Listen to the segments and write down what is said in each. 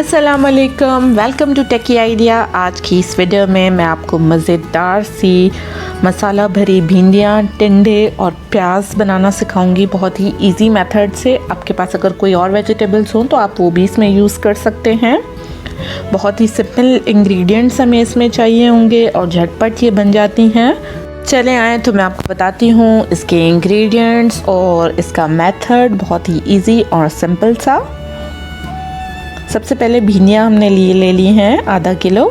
अस्सलाम वालेकुम, welcome to techy idea. आज की इस वीडियो में मैं आपको मज़ेदार सी मसाला भरी भिंडियाँ, टिंडे और प्याज बनाना सिखाऊंगी बहुत ही इजी मेथड से। आपके पास अगर कोई और वेजिटेबल्स हों तो आप वो भी इसमें यूज़ कर सकते हैं। बहुत ही सिंपल इंग्रेडिएंट्स हमें इसमें चाहिए होंगे और झटपट ये बन जाती हैं। चले आए तो मैं आपको बताती हूँ इसके इंग्रेडिएंट्स और इसका मेथड, बहुत ही ईजी और सिंपल सा। सबसे पहले भिंडियाँ हमने ले ली हैं आधा किलो।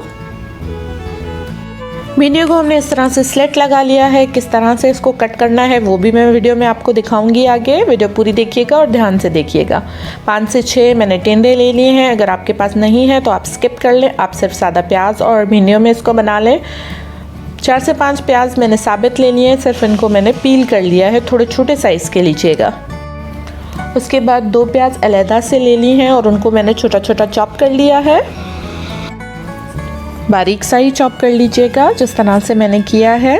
भिंडियों को हमने इस तरह से स्लिट लगा लिया है। किस तरह से इसको कट करना है वो भी मैं वीडियो में आपको दिखाऊंगी आगे। वीडियो पूरी देखिएगा और ध्यान से देखिएगा। 5 से 6 मैंने टिंडे ले लिए हैं। अगर आपके पास नहीं है तो आप स्किप कर लें, आप सिर्फ सादा प्याज और भिंडियों में इसको बना लें। 4 से 5 प्याज मैंने साबित ले लिए हैं, सिर्फ इनको मैंने पील कर लिया है, थोड़े छोटे साइज़ के लीजिएगा। उसके बाद 2 प्याज अलहदा से ले ली हैं और उनको मैंने छोटा छोटा चॉप कर लिया है। बारीक सा ही चॉप कर लीजिएगा जिस तरह से मैंने किया है,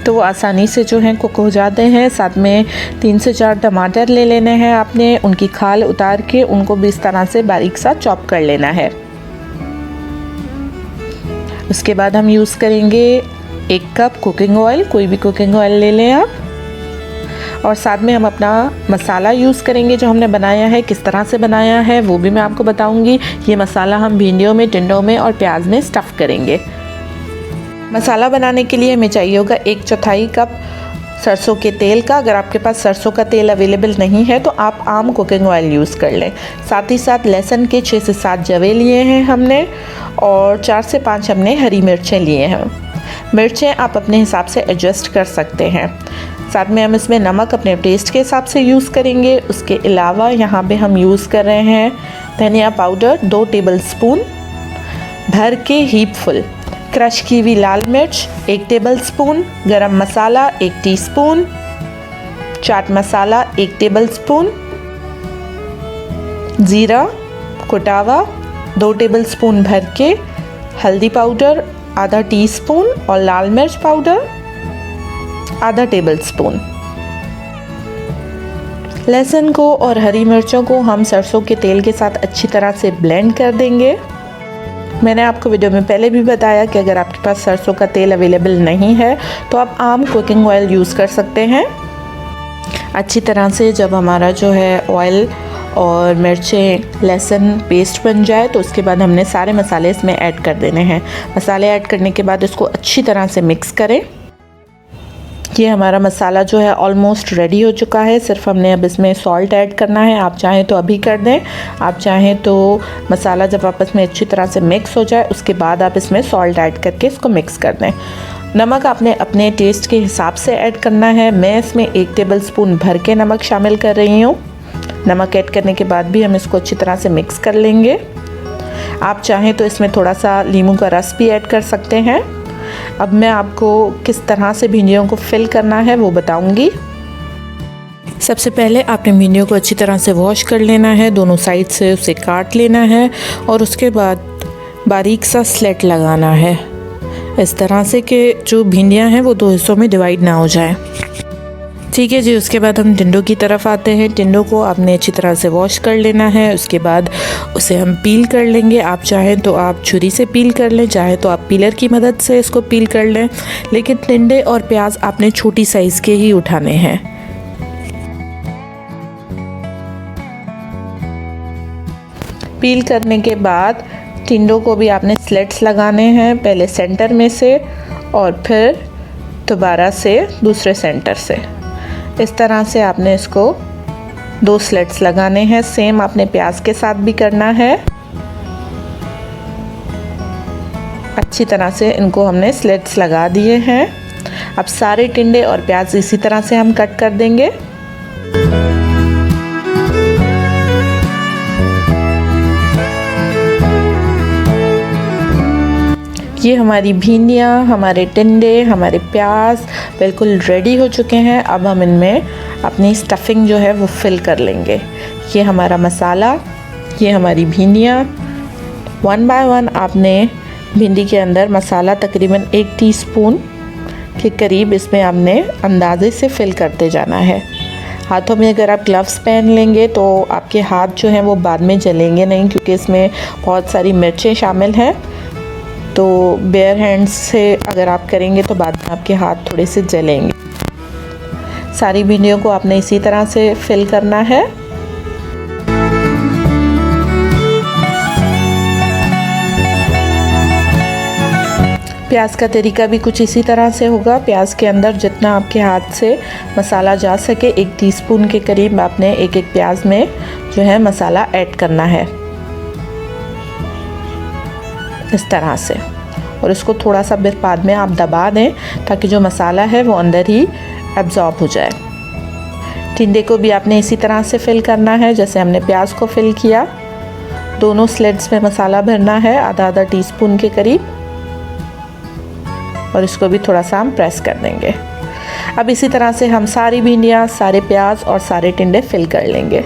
तो वो आसानी से जो है कुक हो जाते हैं। साथ में 3 से 4 टमाटर ले लेने हैं आपने, उनकी खाल उतार के उनको भी इस तरह से बारीक सा चॉप कर लेना है। उसके बाद हम यूज़ करेंगे 1 कप कुकिंग ऑयल, कोई भी कुकिंग ऑयल ले लें आप। और साथ में हम अपना मसाला यूज़ करेंगे जो हमने बनाया है। किस तरह से बनाया है वो भी मैं आपको बताऊंगी। ये मसाला हम भिंडियों में, टिंडों में और प्याज में स्टफ़ करेंगे। मसाला बनाने के लिए हमें चाहिए होगा 1/4 कप सरसों के तेल का। अगर आपके पास सरसों का तेल अवेलेबल नहीं है तो आप आम कुकिंग ऑयल यूज़ कर लें। साथ ही साथ लहसुन के 6 से 7 जवे लिए हैं हमने और 4 से 5 हमने हरी मिर्चें लिए हैं। मिर्चें आप अपने हिसाब से एडजस्ट कर सकते हैं। साथ में हम इसमें नमक अपने टेस्ट के हिसाब से यूज़ करेंगे। उसके अलावा यहाँ पे हम यूज़ कर रहे हैं धनिया पाउडर 2 टेबलस्पून भर के हीप फुल, क्रश की हुई लाल मिर्च 1 टेबलस्पून, गरम मसाला 1 टीस्पून, चाट मसाला 1 टेबलस्पून, ज़ीरा कुटावा 2 टेबलस्पून भर के, हल्दी पाउडर आधा टीस्पून और लाल मिर्च पाउडर आधा टेबलस्पून। लहसुन को और हरी मिर्चों को हम सरसों के तेल के साथ अच्छी तरह से ब्लेंड कर देंगे। मैंने आपको वीडियो में पहले भी बताया कि अगर आपके पास सरसों का तेल अवेलेबल नहीं है तो आप आम कुकिंग ऑयल यूज़ कर सकते हैं। अच्छी तरह से जब हमारा जो है ऑयल और मिर्चें लहसुन पेस्ट बन जाए तो उसके बाद हमने सारे मसाले इसमें ऐड कर देने हैं। मसाले ऐड करने के बाद इसको अच्छी तरह से मिक्स करें। ये हमारा मसाला जो है ऑलमोस्ट रेडी हो चुका है। सिर्फ हमने अब इसमें सॉल्ट ऐड करना है। आप चाहें तो अभी कर दें, आप चाहें तो मसाला जब आपस में अच्छी तरह से मिक्स हो जाए उसके बाद आप इसमें सॉल्ट ऐड करके इसको मिक्स कर दें। नमक आपने अपने टेस्ट के हिसाब से ऐड करना है। मैं इसमें 1 टेबलस्पून भर के नमक शामिल कर रही हूँ। नमक ऐड करने के बाद भी हम इसको अच्छी तरह से मिक्स कर लेंगे। आप चाहें तो इसमें थोड़ा सा नींबू का रस भी ऐड कर सकते हैं। अब मैं आपको किस तरह से भिंडियों को फिल करना है वो बताऊंगी। सबसे पहले आपने भिंडियों को अच्छी तरह से वॉश कर लेना है, दोनों साइड से उसे काट लेना है और उसके बाद बारीक सा स्लिट लगाना है इस तरह से कि जो भिंडियां हैं वो 2 हिस्सों में डिवाइड ना हो जाए। ठीक है जी। उसके बाद हम टिंडों की तरफ आते हैं। टिंडों को आपने अच्छी तरह से वॉश कर लेना है। उसके बाद उसे हम पील कर लेंगे। आप चाहें तो आप छुरी से पील कर लें, चाहे तो आप पीलर की मदद से इसको पील कर लें, लेकिन टिंडे और प्याज आपने छोटी साइज़ के ही उठाने हैं। पील करने के बाद टिंडों को भी आपने स्लिट्स लगाने हैं, पहले सेंटर में से और फिर दोबारा से दूसरे सेंटर से। इस तरह से आपने इसको 2 स्लिट्स लगाने हैं। सेम आपने प्याज के साथ भी करना है। अच्छी तरह से इनको हमने स्लिट्स लगा दिए हैं। अब सारे टिंडे और प्याज इसी तरह से हम कट कर देंगे। ये हमारी भिंडियाँ, हमारे टिंडे, हमारे प्याज बिल्कुल रेडी हो चुके हैं। अब हम इनमें अपनी स्टफिंग जो है वो फिल कर लेंगे। ये हमारा मसाला, ये हमारी भिंडियाँ। 1 बाय 1 आपने भिंडी के अंदर मसाला तकरीबन 1 टीस्पून के करीब इसमें आपने अंदाजे से फिल करते जाना है। हाथों में अगर आप ग्लव्स पहन लेंगे तो आपके हाथ जो हैं वो बाद में जलेंगे नहीं, क्योंकि इसमें बहुत सारी मिर्चें शामिल हैं। तो बेयर हैंड्स से अगर आप करेंगे तो बाद में आपके हाथ थोड़े से जलेंगे। सारी भिंडियों को आपने इसी तरह से फिल करना है। प्याज का तरीका भी कुछ इसी तरह से होगा। प्याज के अंदर जितना आपके हाथ से मसाला जा सके, 1 टीस्पून के करीब आपने एक प्याज में जो है मसाला ऐड करना है, इस तरह से। और इसको थोड़ा सा फिर बाद में आप दबा दें ताकि जो मसाला है वो अंदर ही एब्जॉर्ब हो जाए। टिंडे को भी आपने इसी तरह से फिल करना है जैसे हमने प्याज को फिल किया। दोनों स्लेट्स में मसाला भरना है, आधा टीस्पून के करीब, और इसको भी थोड़ा सा हम प्रेस कर देंगे। अब इसी तरह से हम सारी भिंडियाँ, सारे प्याज और सारे टिंडे फिल कर लेंगे।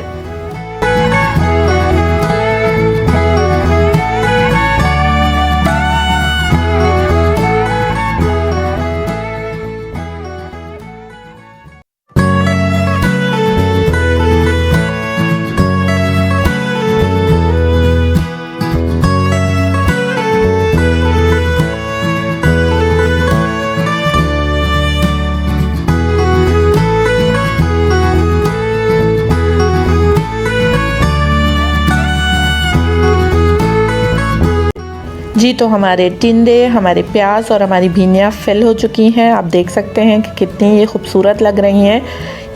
जी, तो हमारे टिंडे, हमारे प्याज और हमारी भिंडियाँ फिल हो चुकी हैं। आप देख सकते हैं कि कितनी ये खूबसूरत लग रही हैं।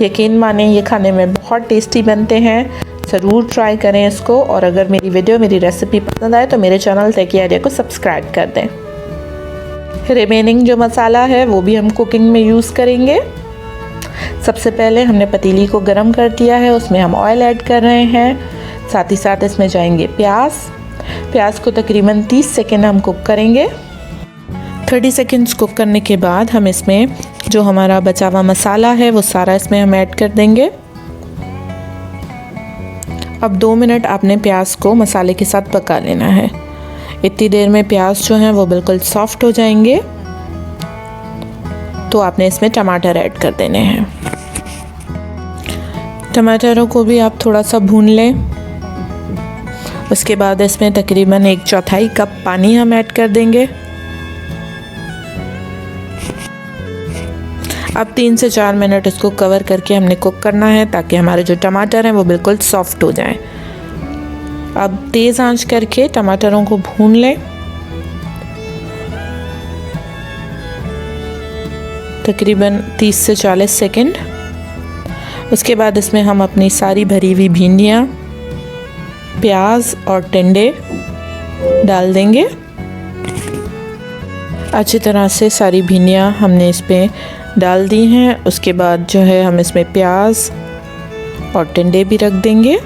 यकीन माने ये खाने में बहुत टेस्टी बनते हैं। ज़रूर ट्राई करें इसको। और अगर मेरी वीडियो, मेरी रेसिपी पसंद आए तो मेरे चैनल टेकी आइडिया को सब्सक्राइब कर दें। रिमेनिंग जो मसाला है वो भी हम कुकिंग में यूज़ करेंगे। सबसे पहले हमने पतीली को गर्म कर दिया है, उसमें हम ऑयल ऐड कर रहे हैं। साथ ही साथ इसमें जाएंगे प्याज को तकरीबन 30 सेकेंड हम कुक करेंगे। 30 सेकेंड्स कुक करने के बाद हम इसमें जो हमारा बचा हुआ मसाला है वो सारा इसमें हम ऐड कर देंगे। अब 2 मिनट आपने प्याज को मसाले के साथ पका लेना है। इतनी देर में प्याज जो हैं वो बिल्कुल सॉफ्ट हो जाएंगे। तो आपने इसमें टमाटर ऐड कर देने हैं। टमाटरों को भी आप थोड़ा सा भून लें। उसके बाद इसमें तकरीबन 1/4 कप पानी हम ऐड कर देंगे। अब 3 से 4 मिनट इसको कवर करके हमने कुक करना है ताकि हमारे जो टमाटर हैं वो बिल्कुल सॉफ्ट हो जाएं। अब तेज़ आंच करके टमाटरों को भून लें। तकरीबन 30 से 40 सेकंड। उसके बाद इसमें हम अपनी सारी भरी हुई भिंडियाँ, प्याज और टिंडे डाल देंगे। अच्छी तरह से सारी भिंडियाँ हमने इसमें डाल दी हैं। उसके बाद जो है हम इसमें प्याज और टिंडे भी रख देंगे।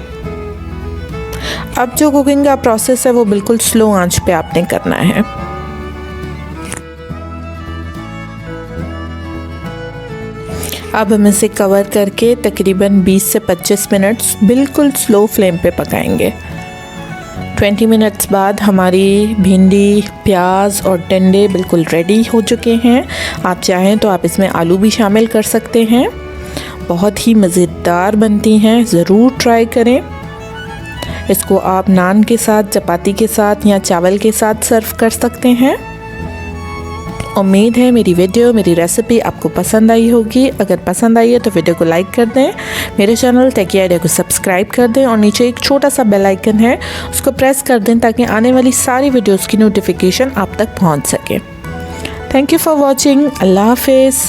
अब जो कुकिंग का प्रोसेस है वो बिल्कुल स्लो आंच पे आपने करना है। अब हम इसे कवर करके तकरीबन 20 से 25 मिनट्स बिल्कुल स्लो फ्लेम पे पकाएंगे। 20 मिनट्स बाद हमारी भिंडी, प्याज और टिंडे बिल्कुल रेडी हो चुके हैं। आप चाहें तो आप इसमें आलू भी शामिल कर सकते हैं। बहुत ही मज़ेदार बनती हैं, ज़रूर ट्राई करें। इसको आप नान के साथ, चपाती के साथ या चावल के साथ सर्व कर सकते हैं। उम्मीद है मेरी वीडियो, मेरी रेसिपी आपको पसंद आई होगी। अगर पसंद आई है तो वीडियो को लाइक कर दें, मेरे चैनल टेकी आइडिया को सब्सक्राइब कर दें और नीचे एक छोटा सा बेल आइकन है उसको प्रेस कर दें ताकि आने वाली सारी वीडियोस की नोटिफिकेशन आप तक पहुंच सके। Thank you for watching. अल्लाह हाफिज़।